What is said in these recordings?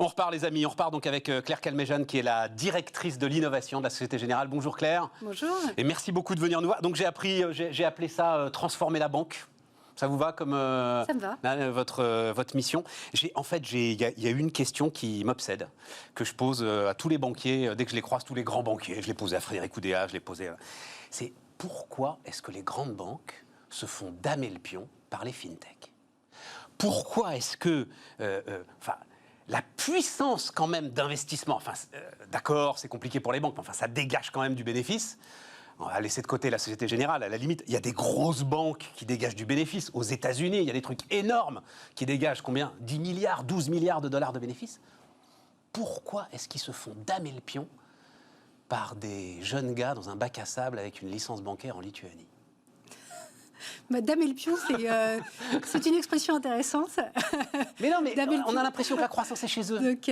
On repart les amis, on repart donc avec Claire Calmejane qui est la directrice de l'innovation de la Société Générale. Bonjour Claire. Bonjour. Et merci beaucoup de venir nous voir. Donc j'ai appelé ça transformer la banque. Ça vous va comme ça me va. Votre mission? Il y a une question qui m'obsède, que je pose à tous les banquiers, dès que je les croise, tous les grands banquiers. Je l'ai posé à Frédéric Oudéa, je l'ai posé. C'est pourquoi est-ce que les grandes banques se font damer le pion par les fintechs? Pourquoi est-ce que, la puissance quand même d'investissement, d'accord, c'est compliqué pour les banques, mais ça dégage quand même du bénéfice. On va laisser de côté la Société Générale, à la limite, il y a des grosses banques qui dégagent du bénéfice. Aux États-Unis, il y a des trucs énormes qui dégagent combien? 10 milliards, 12 milliards de dollars de bénéfices. Pourquoi est-ce qu'ils se font damer le pion par des jeunes gars dans un bac à sable avec une licence bancaire en Lituanie? Damer le pion, c'est une expression intéressante. Mais non, mais on a l'impression que la croissance est chez eux. Donc,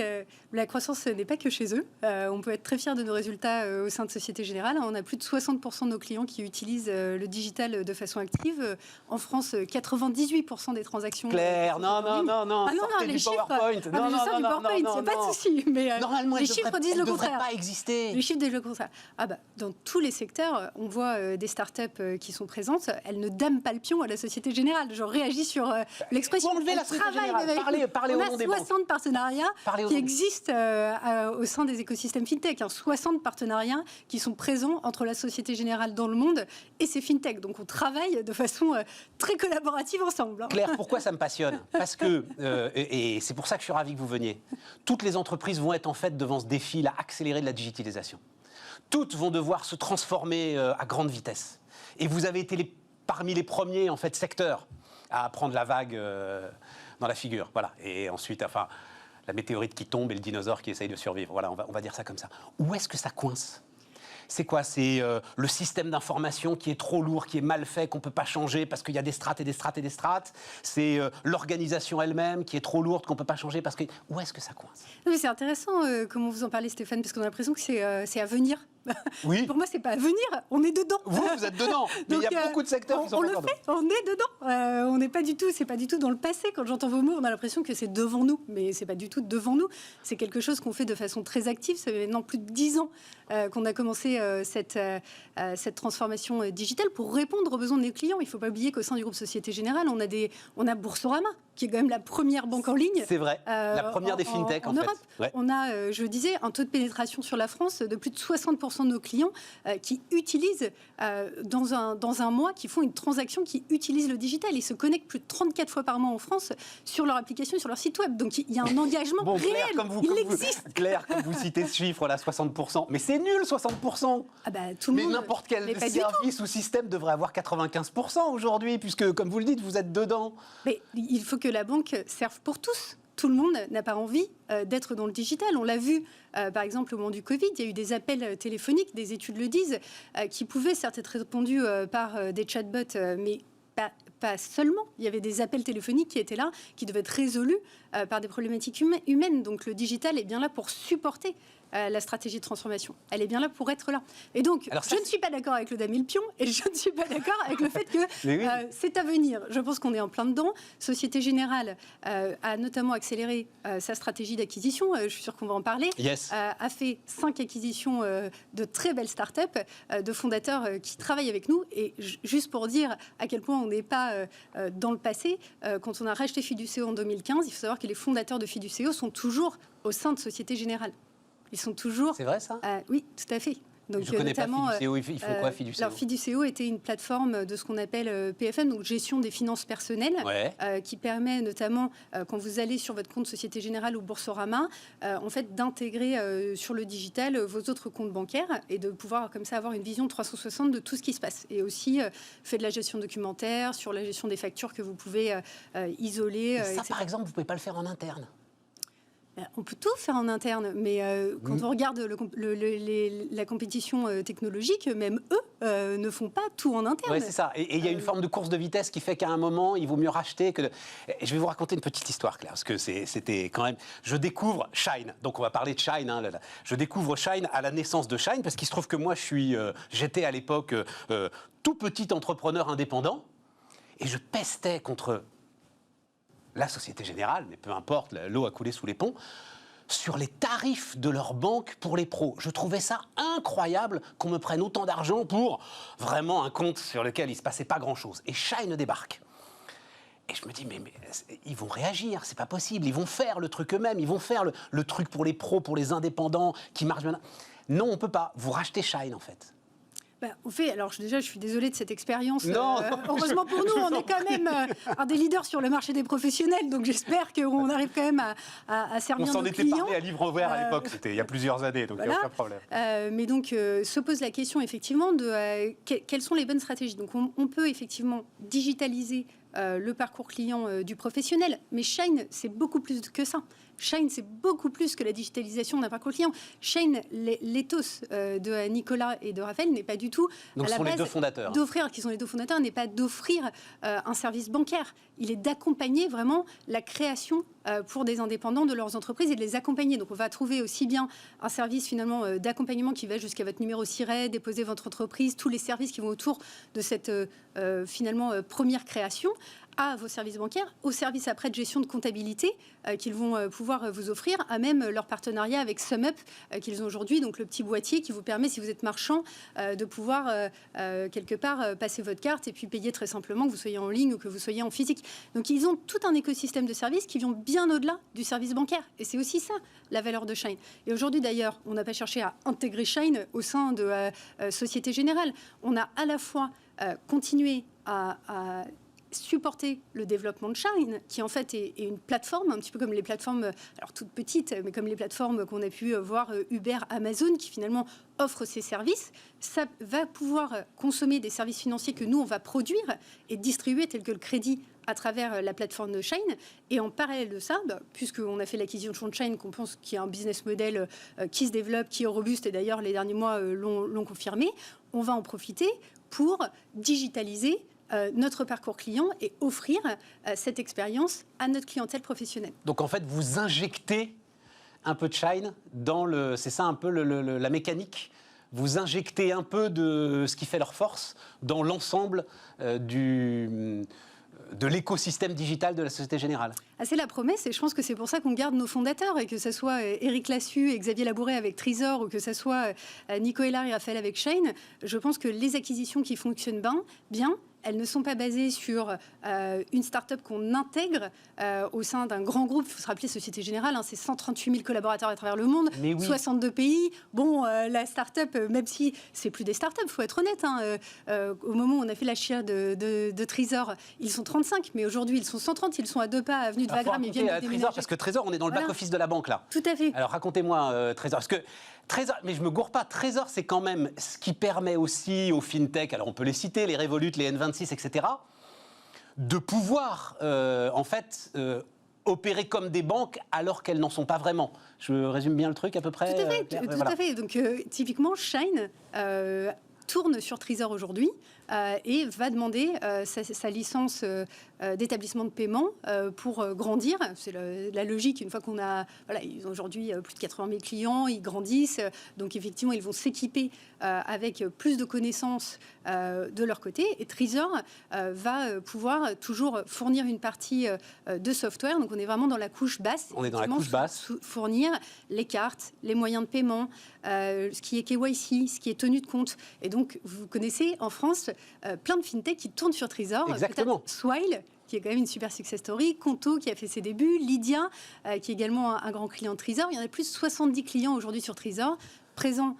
la croissance n'est pas que chez eux. On peut être très fiers de nos résultats au sein de Société Générale. On a plus de 60% de nos clients qui utilisent le digital de façon active. En France, 98% des transactions... Claire, non, les chiffres, PowerPoint. Je sors du PowerPoint, il n'y a pas de souci. Mais normalement, les chiffres disent le contraire. Pas exister. Les chiffres disent le contraire. Dans tous les secteurs, on voit des startups qui sont existent. Elles ne dament pas le pion à la Société Générale. Je réagis sur l'expression. Enlever la Société Générale. Parlez au nom des banques. On a 60 partenariats qui existent au sein des écosystèmes fintech. 60 partenariats qui sont présents entre la Société Générale dans le monde et ces fintech. Donc on travaille de façon très collaborative ensemble. Claire, pourquoi ça me passionne? Parce que, et c'est pour ça que je suis ravi que vous veniez, toutes les entreprises vont être en fait devant ce défi accéléré de la digitalisation. Toutes vont devoir se transformer à grande vitesse. Et vous avez été parmi les premiers en fait, secteurs à prendre la vague dans la figure. Voilà. Et ensuite, la météorite qui tombe et le dinosaure qui essaye de survivre. Voilà, on va dire ça comme ça. Où est-ce que ça coince? C'est quoi? C'est le système d'information qui est trop lourd, qui est mal fait, qu'on ne peut pas changer parce qu'il y a des strates et des strates et des strates. C'est l'organisation elle-même qui est trop lourde, qu'on ne peut pas changer parce que... Où est-ce que ça coince? C'est intéressant comment vous en parlez, Stéphane, parce qu'on a l'impression que c'est à venir. Oui. Pour moi, c'est pas à venir, on est dedans. Vous êtes dedans, mais il y a beaucoup de secteurs qui sont encore dedans. On est dedans. On n'est pas du tout, c'est pas du tout dans le passé. Quand j'entends vos mots, on a l'impression que c'est devant nous, mais c'est pas du tout devant nous. C'est quelque chose qu'on fait de façon très active. Ça fait maintenant plus de 10 ans qu'on a commencé cette transformation digitale pour répondre aux besoins de nos clients. Il ne faut pas oublier qu'au sein du groupe Société Générale, on a Boursorama, qui est quand même la première banque en ligne. C'est vrai, la première des fintechs en Europe. fait. Ouais. On a, je disais, un taux de pénétration sur la France de plus de 60% de nos clients qui utilisent dans un mois, qui font une transaction, qui utilisent le digital. Ils se connectent plus de 34 fois par mois en France sur leur application, sur leur site web. Donc il y a un engagement réel. Claire, il existe. Claire, comme vous citez ce chiffre là, 60%. Mais c'est nul, 60%. Tout le monde. Mais n'importe quel service ou système devrait avoir 95% aujourd'hui, puisque, comme vous le dites, vous êtes dedans. Mais il faut que la banque serve pour tous. Tout le monde n'a pas envie d'être dans le digital. On l'a vu, par exemple, au moment du Covid, il y a eu des appels téléphoniques, des études le disent, qui pouvaient certes être répondus par des chatbots, mais pas seulement. Il y avait des appels téléphoniques qui étaient là, qui devaient être résolus par des problématiques humaines. Donc le digital est bien là pour supporter la stratégie de transformation. Elle est bien là pour être là. Et donc, je ne suis pas d'accord avec le damer le pion et je ne suis pas d'accord avec le fait que c'est à venir. Je pense qu'on est en plein dedans. Société Générale a notamment accéléré sa stratégie d'acquisition. Je suis sûre qu'on va en parler. Yes. A fait 5 acquisitions de très belles startups, de fondateurs qui travaillent avec nous. Et juste pour dire à quel point on n'est pas dans le passé, quand on a racheté Fiduceo en 2015, il faut savoir que les fondateurs de Fiduceo sont toujours au sein de Société Générale. Ils sont toujours... C'est vrai, ça? Oui, tout à fait. Donc, je ne connais pas Fiduceo. Ils font quoi, Fiduceo? Alors, Fiduceo était une plateforme de ce qu'on appelle PFM, donc gestion des finances personnelles, qui permet notamment, quand vous allez sur votre compte Société Générale ou Boursorama, en fait, d'intégrer sur le digital vos autres comptes bancaires et de pouvoir, comme ça, avoir une vision 360 de tout ce qui se passe. Et aussi, fait de la gestion documentaire, sur la gestion des factures que vous pouvez isoler. Ça, par exemple, vous ne pouvez pas le faire en interne? On peut tout faire en interne, mais quand on regarde la compétition technologique, même eux ne font pas tout en interne. Oui, c'est ça. Et il y a une forme de course de vitesse qui fait qu'à un moment, il vaut mieux racheter que... Je vais vous raconter une petite histoire, Claire, parce que c'était quand même... Je découvre Shine, donc on va parler de Shine. Je découvre Shine à la naissance de Shine, parce qu'il se trouve que moi, j'étais à l'époque tout petit entrepreneur indépendant, et je pestais contre... la Société Générale, mais peu importe, l'eau a coulé sous les ponts, sur les tarifs de leur banque pour les pros. Je trouvais ça incroyable qu'on me prenne autant d'argent pour vraiment un compte sur lequel il ne se passait pas grand-chose. Et Shine débarque. Et je me dis, mais ils vont réagir, c'est pas possible. Ils vont faire le truc eux-mêmes, ils vont faire le truc pour les pros, pour les indépendants, qui marche bien. Non, on peut pas. Vous rachetez Shine, en fait. On fait, alors déjà, je suis désolée de cette expérience. Non, heureusement pour nous, on est quand même un des leaders sur le marché des professionnels, donc j'espère qu'on arrive quand même à servir nos clients. On s'en était parlé à livre ouvert à l'époque, c'était il y a plusieurs années, donc il n'y a aucun problème. Mais donc, se pose la question effectivement de quelles sont les bonnes stratégies. Donc, on peut effectivement digitaliser le parcours client du professionnel, mais Shine, c'est beaucoup plus que ça. Shine, c'est beaucoup plus que la digitalisation d'un parcours client. Shine, l'éthos de Nicolas et de Raphaël n'est pas du tout donc à la sont base les deux fondateurs. D'offrir, qui sont les deux fondateurs, n'est pas d'offrir un service bancaire. Il est d'accompagner vraiment la création pour des indépendants de leurs entreprises et de les accompagner. Donc on va trouver aussi bien un service finalement d'accompagnement qui va jusqu'à votre numéro SIRET, déposer votre entreprise, tous les services qui vont autour de cette finalement première création, à vos services bancaires, aux services après de gestion de comptabilité qu'ils vont pouvoir vous offrir, à même leur partenariat avec SumUp qu'ils ont aujourd'hui, donc le petit boîtier qui vous permet, si vous êtes marchand, de pouvoir quelque part passer votre carte et puis payer très simplement, que vous soyez en ligne ou que vous soyez en physique. Donc ils ont tout un écosystème de services qui vont bien au-delà du service bancaire. Et c'est aussi ça, la valeur de Shine. Et aujourd'hui d'ailleurs, on n'a pas cherché à intégrer Shine au sein de Société Générale. On a à la fois continué à supporter le développement de Shine, qui en fait est une plateforme, un petit peu comme les plateformes, alors toutes petites, mais comme les plateformes qu'on a pu voir Uber, Amazon, qui finalement offrent ces services. Ça va pouvoir consommer des services financiers que nous, on va produire et distribuer, tels que le crédit à travers la plateforme de Shine. Et en parallèle de ça, puisqu'on a fait l'acquisition de Shine, qu'on pense qu'il y a un business model qui se développe, qui est robuste, et d'ailleurs les derniers mois l'ont confirmé, on va en profiter pour digitaliser notre parcours client et offrir cette expérience à notre clientèle professionnelle. Donc en fait, vous injectez un peu de Shine dans le... C'est ça un peu la mécanique. Vous injectez un peu de ce qui fait leur force dans l'ensemble de l'écosystème digital de la Société Générale. C'est la promesse, et je pense que c'est pour ça qu'on garde nos fondateurs, et que ce soit Éric Lassus et Xavier Labouret avec Trésor, ou que ce soit Nico Hélard et Raphaël avec Shine. Je pense que les acquisitions qui fonctionnent bien, elles ne sont pas basées sur une start-up qu'on intègre au sein d'un grand groupe. Il faut se rappeler, Société Générale, c'est 138 000 collaborateurs à travers le monde, oui. 62 pays. Bon, la start-up, même si c'est plus des start-up, il faut être honnête. Au moment où on a fait l'achat de Trésor, ils sont 35, mais aujourd'hui, ils sont 130. Ils sont à 2 pas avenue de Wagram. Ils viennent de déménager. Trésor, parce que Trésor, on est dans le back-office de la banque, là. Tout à fait. Alors, racontez-moi, Trésor. Parce que Trésor, mais je me gourre pas, Trésor, c'est quand même ce qui permet aussi aux fintech, alors on peut les citer, les Revolut, les N26, etc., de pouvoir, opérer comme des banques alors qu'elles n'en sont pas vraiment. Je résume bien le truc à peu près. Tout à fait. Donc, typiquement, Shine tourne sur Trésor aujourd'hui et va demander sa licence d'établissement de paiement pour grandir. C'est la logique. Une fois qu'on a... Voilà, ils ont aujourd'hui plus de 80 000 clients, ils grandissent. Donc, effectivement, ils vont s'équiper avec plus de connaissances de leur côté. Et Trésor va pouvoir toujours fournir une partie de software. Donc, on est vraiment dans la couche basse. On est dans la couche basse. Fournir les cartes, les moyens de paiement, ce qui est KYC, ce qui est tenue de compte. Et donc, vous connaissez en France plein de fintech qui tournent sur Trésor. Exactement. Swile, qui est quand même une super success story, Conto, qui a fait ses débuts, Lydia, qui est également un grand client de Trésor. Il y en a plus de 70 clients aujourd'hui sur Trésor, présents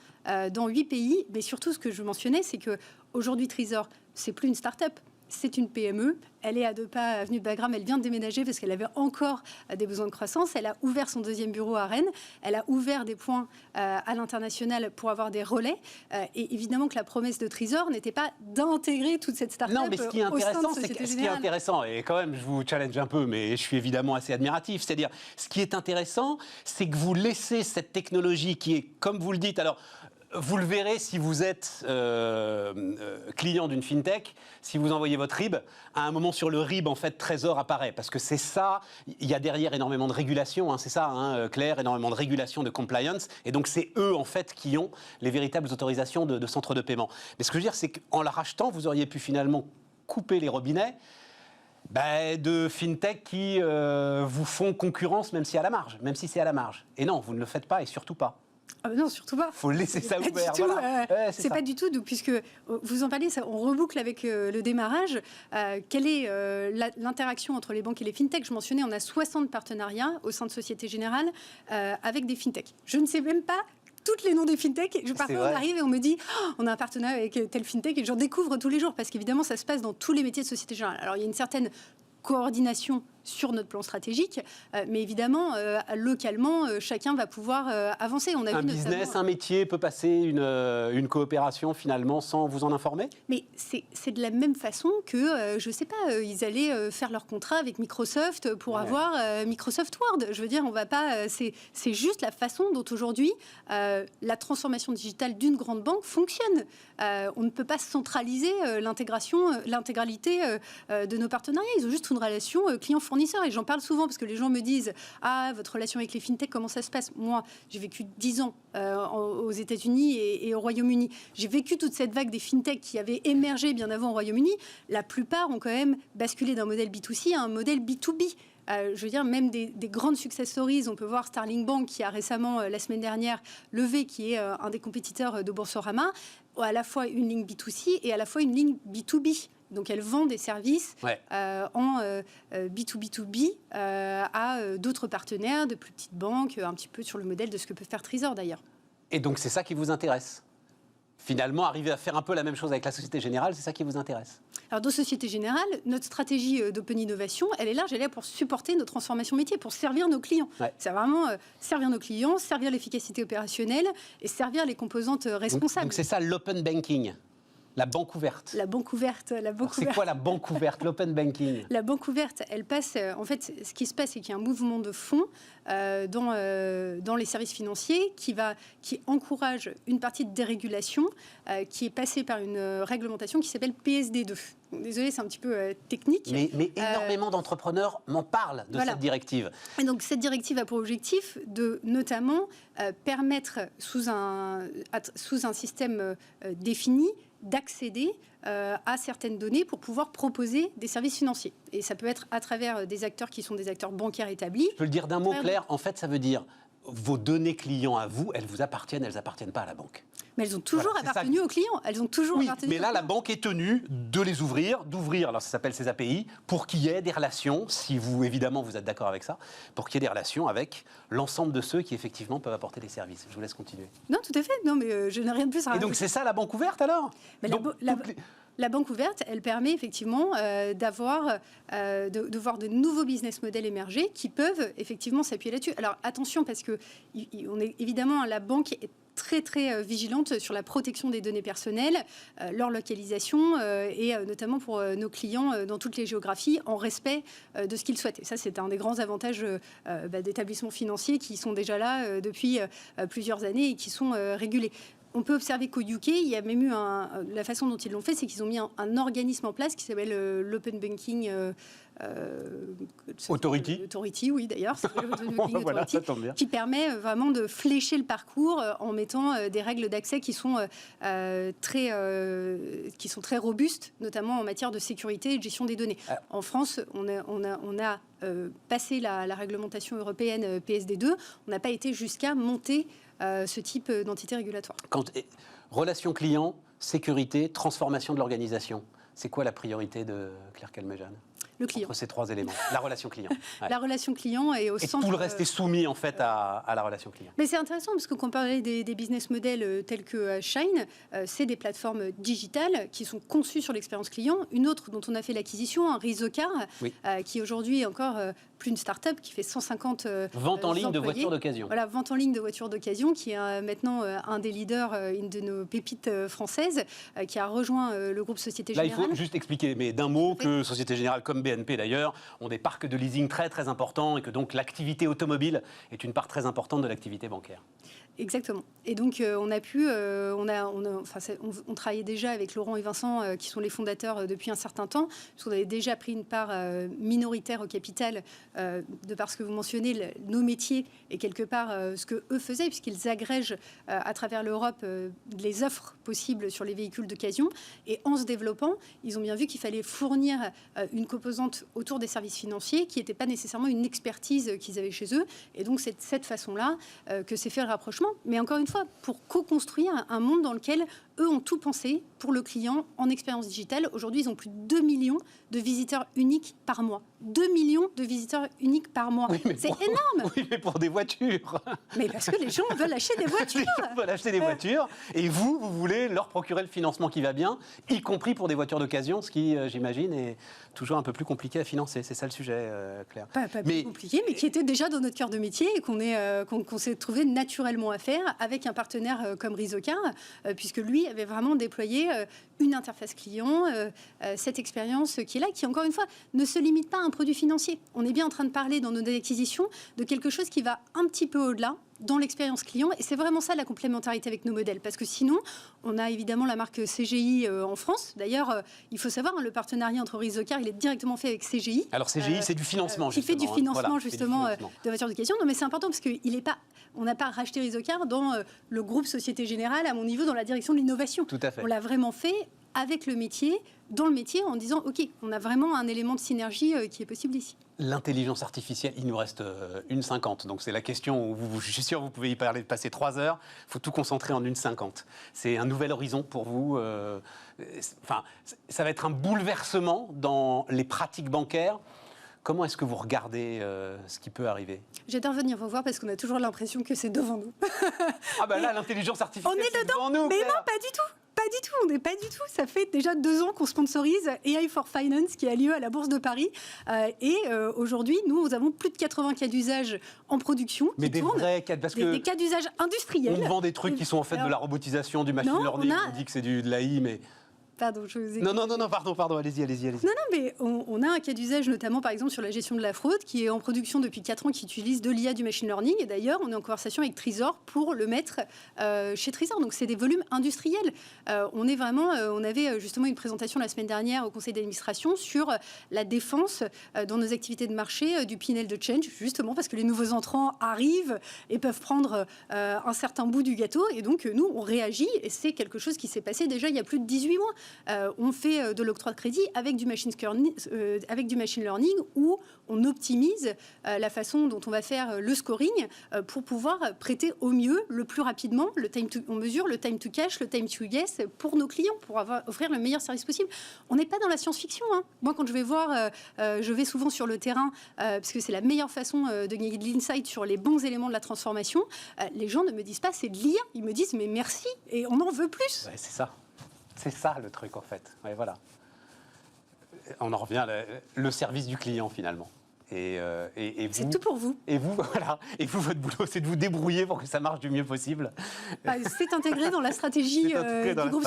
dans 8 pays. Mais surtout, ce que je mentionnais, c'est qu'aujourd'hui, Trésor, c'est plus une start-up. C'est une PME. Elle est à 2 pas avenue de Wagram. Elle vient de déménager parce qu'elle avait encore des besoins de croissance. Elle a ouvert son 2e bureau à Rennes. Elle a ouvert des points à l'international pour avoir des relais. Et évidemment que la promesse de Trésor n'était pas d'intégrer toute cette start-up. Non, mais ce qui est intéressant, et quand même, je vous challenge un peu, mais je suis évidemment assez admiratif. C'est-à-dire, ce qui est intéressant, c'est que vous laissez cette technologie qui est, comme vous le dites, alors. Vous le verrez si vous êtes client d'une fintech, si vous envoyez votre RIB, à un moment sur le RIB, en fait, Trésor apparaît. Parce que c'est ça, il y a derrière énormément de régulation, c'est ça, Claire, énormément de régulation, de compliance. Et donc, c'est eux, en fait, qui ont les véritables autorisations de centres de paiement. Mais ce que je veux dire, c'est qu'en la rachetant, vous auriez pu finalement couper les robinets, De fintech qui vous font concurrence, même si c'est à la marge. Et non, vous ne le faites pas et surtout pas. Ah non, surtout pas. Il faut laisser ça ouvert. C'est pas du tout, puisque vous en parlez, on reboucle avec le démarrage. Quelle est l'interaction entre les banques et les fintechs? Je mentionnais, on a 60 partenariats au sein de Société Générale avec des fintechs. Je ne sais même pas tous les noms des fintechs. Parfois, on arrive et on me dit on a un partenariat avec tel fintech et j'en découvre tous les jours parce qu'évidemment, ça se passe dans tous les métiers de Société Générale. Alors, il y a une certaine coordination sur notre plan stratégique, mais évidemment, localement, chacun va pouvoir avancer. On a un business, un métier peut passer une coopération finalement sans vous en informer? Mais c'est de la même façon que, je ne sais pas, ils allaient faire leur contrat avec Microsoft pour avoir Microsoft Word. Je veux dire, on va pas... c'est juste la façon dont aujourd'hui la transformation digitale d'une grande banque fonctionne. On ne peut pas centraliser l'intégralité de nos partenariats. Ils ont juste une relation client-fournisseur. Et j'en parle souvent parce que les gens me disent « Ah, votre relation avec les fintechs, comment ça se passe ?» Moi, j'ai vécu 10 ans aux États-Unis et au Royaume-Uni. J'ai vécu toute cette vague des fintechs qui avaient émergé bien avant au Royaume-Uni. La plupart ont quand même basculé d'un modèle B2C à un modèle B2B. Je veux dire, même des grandes success stories, on peut voir Starling Bank qui a récemment, la semaine dernière, levé, qui est un des compétiteurs de Boursorama, à la fois une ligne B2C et à la fois une ligne B2B. Donc, elle vend des services en B2B2B à d'autres partenaires, de plus petites banques, un petit peu sur le modèle de ce que peut faire Trésor d'ailleurs. Et donc, c'est ça qui vous intéresse? Finalement, arriver à faire un peu la même chose avec la Société Générale, c'est ça qui vous intéresse? Alors, dans Société Générale, notre stratégie d'open innovation, elle est large, elle est là pour supporter nos transformations métiers, pour servir nos clients. C'est vraiment servir nos clients, servir l'efficacité opérationnelle et servir les composantes responsables. Donc, c'est ça l'open banking? La banque ouverte. La banque ouverte. C'est quoi la banque ouverte, l'open banking? La banque ouverte, elle passe... En fait, ce qui se passe, c'est qu'il y a un mouvement de fonds dans les services financiers qui encourage une partie de dérégulation qui est passée par une réglementation qui s'appelle PSD2. Désolée, c'est un petit peu technique. Mais énormément d'entrepreneurs m'en parlent de cette directive. Et donc, cette directive a pour objectif de notamment permettre, sous un système défini, d'accéder à certaines données pour pouvoir proposer des services financiers. Et ça peut être à travers des acteurs qui sont des acteurs bancaires établis. Je peux le dire d'un mot clair, en fait, ça veut dire vos données clients à vous, elles vous appartiennent, elles n'appartiennent pas à la banque. Mais elles ont toujours appartenu aux clients. Elles ont toujours appartenu mais là, la banque est tenue de les ouvrir, alors ça s'appelle ces API, pour qu'il y ait des relations, si vous, évidemment, vous êtes d'accord avec ça, pour qu'il y ait des relations avec l'ensemble de ceux qui, effectivement, peuvent apporter des services. Je vous laisse continuer. Non, tout à fait. Non, mais je n'ai rien de plus à rajouter. Et donc, c'est ça, la banque ouverte, alors? Mais la banque ouverte, elle permet effectivement de voir de nouveaux business models émerger qui peuvent effectivement s'appuyer là-dessus. Alors attention, parce que on est évidemment, la banque est très très vigilante sur la protection des données personnelles, leur localisation et notamment pour nos clients dans toutes les géographies en respect de ce qu'ils souhaitent. Et ça, c'est un des grands avantages d'établissements financiers qui sont déjà là depuis plusieurs années et qui sont régulés. On peut observer qu'au UK, il y a même eu la façon dont ils l'ont fait, c'est qu'ils ont mis un organisme en place qui s'appelle l'Open Banking Authority, oui, d'ailleurs. Voilà, ça tombe bien. Qui permet vraiment de flécher le parcours en mettant des règles d'accès qui sont très robustes, notamment en matière de sécurité et de gestion des données. En France, on a passé la réglementation européenne PSD2. On n'a pas été jusqu'à monter ce type d'entité régulatoire. Relation client, sécurité, transformation de l'organisation. C'est quoi la priorité de Claire Calmejane? Le client. Entre ces trois éléments. La relation client. Ouais. La relation client est au centre... Et tout le reste est soumis, en fait, à la relation client. Mais c'est intéressant, parce que quand on parlait des business models tels que Shine, c'est des plateformes digitales qui sont conçues sur l'expérience client. Une autre dont on a fait l'acquisition, un Rizocar, qui aujourd'hui est encore plus une start-up, qui fait 150 vente en ligne employés. De voitures d'occasion. Voilà, vente en ligne de voitures d'occasion, qui est maintenant un des leaders, une de nos pépites françaises, qui a rejoint le groupe Société Générale. Là, il faut juste expliquer, mais d'un mot, que Société Générale, comme BNP d'ailleurs, ont des parcs de leasing très très importants et que donc l'activité automobile est une part très importante de l'activité bancaire. Exactement. Et donc, on travaillait déjà avec Laurent et Vincent, qui sont les fondateurs depuis un certain temps, puisqu'on avait déjà pris une part minoritaire au capital, de par ce que vous mentionnez, nos métiers et quelque part ce que eux faisaient, puisqu'ils agrègent à travers l'Europe les offres possibles sur les véhicules d'occasion. Et en se développant, ils ont bien vu qu'il fallait fournir une composante autour des services financiers qui n'était pas nécessairement une expertise qu'ils avaient chez eux. Et donc, c'est de cette façon-là que s'est fait le rapprochement. Mais encore une fois, pour co-construire un monde dans lequel eux ont tout pensé pour le client en expérience digitale. Aujourd'hui, ils ont plus de 2 millions de visiteurs uniques par mois. 2 millions de visiteurs uniques par mois. Oui, c'est énorme. Oui, mais pour des voitures. Mais parce que les gens veulent acheter des voitures. Les gens veulent acheter des voitures. Et vous voulez leur procurer le financement qui va bien, y compris pour des voitures d'occasion, ce qui, j'imagine, est toujours un peu plus compliqué à financer. C'est ça le sujet, Claire. Pas plus compliqué, mais qui était déjà dans notre cœur de métier et qu'on s'est trouvé naturellement à faire avec un partenaire comme Rizocar, puisque lui avait vraiment déployé une interface client, cette expérience qui est là, qui encore une fois ne se limite pas à un produit financier. On est bien en train de parler dans nos acquisitions de quelque chose qui va un petit peu au-delà dans l'expérience client, et c'est vraiment ça la complémentarité avec nos modèles, parce que sinon on a évidemment la marque CGI en France. D'ailleurs, il faut savoir, le partenariat entre Rizocar, il est directement fait avec CGI. Alors CGI, c'est du financement, qui fait du financement, voilà, justement, de voitures d'occasion. Non, mais c'est important parce qu'il n'est pas, on n'a pas racheté Rizocar dans le groupe Société Générale, à mon niveau, dans la direction de l'innovation. Tout à fait. On l'a vraiment fait avec le métier, dans le métier, en disant ok, on a vraiment un élément de synergie qui est possible ici. L'intelligence artificielle, il nous reste 1,50. Donc c'est la question où je suis sûr que vous pouvez y parler, passer 3 heures. Il faut tout concentrer en 1,50. C'est un nouvel horizon pour vous. Enfin, ça va être un bouleversement dans les pratiques bancaires. Comment est-ce que vous regardez ce qui peut arriver? J'adore venir vous voir parce qu'on a toujours l'impression que c'est devant nous. Ah ben là, l'intelligence artificielle, on est dedans, devant nous. Mais Claire. non, pas du tout. Pas du tout, on n'est pas du tout. Ça fait déjà 2 ans qu'on sponsorise AI for Finance qui a lieu à la Bourse de Paris. Aujourd'hui, nous avons plus de 80 cas d'usage en production. Mais des vrais cas, parce que des cas d'usage industriels. on vend des trucs qui sont en fait de la robotisation, du machine learning. On dit que c'est de l'AI, mais... Pardon, je vous ai... Non, pardon, allez-y. Non, mais on a un cas d'usage, notamment par exemple sur la gestion de la fraude, qui est en production depuis 4 ans, qui utilise de l'IA, du machine learning. Et d'ailleurs, on est en conversation avec Trésor pour le mettre chez Trésor. Donc, c'est des volumes industriels. On est vraiment... on avait justement une présentation la semaine dernière au conseil d'administration sur la défense dans nos activités de marché du P&L de Change, justement parce que les nouveaux entrants arrivent et peuvent prendre un certain bout du gâteau. Et donc, nous, on réagit. Et c'est quelque chose qui s'est passé déjà il y a plus de 18 mois. On fait de l'octroi de crédit avec du machine learning où on optimise la façon dont on va faire le scoring pour pouvoir prêter au mieux, le plus rapidement. On mesure le time to cash, le time to yes pour nos clients, pour offrir le meilleur service possible. On n'est pas dans la science-fiction. Moi, quand je vais voir, je vais souvent sur le terrain parce que c'est la meilleure façon de gagner de l'insight sur les bons éléments de la transformation. Les gens ne me disent pas c'est de l'IA, ils me disent mais merci et on en veut plus. Ouais, c'est ça. C'est ça le truc en fait. Ouais, voilà. On en revient à le service du client finalement. Et vous, c'est tout pour vous. Et vous, voilà. Et vous, votre boulot, c'est de vous débrouiller pour que ça marche du mieux possible. C'est intégré dans la stratégie du groupe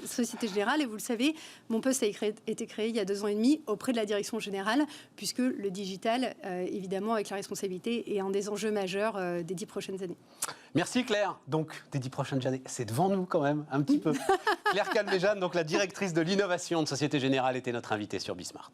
Société Générale. Et vous le savez, mon poste a été créé il y a 2 ans et demi auprès de la direction générale, puisque le digital, évidemment, avec la responsabilité, est un des enjeux majeurs des 10 prochaines années. Merci Claire. Donc, des 10 prochaines années, c'est devant nous quand même, un petit peu. Claire Calmejane, donc la directrice de l'innovation de Société Générale, était notre invitée sur Bismart.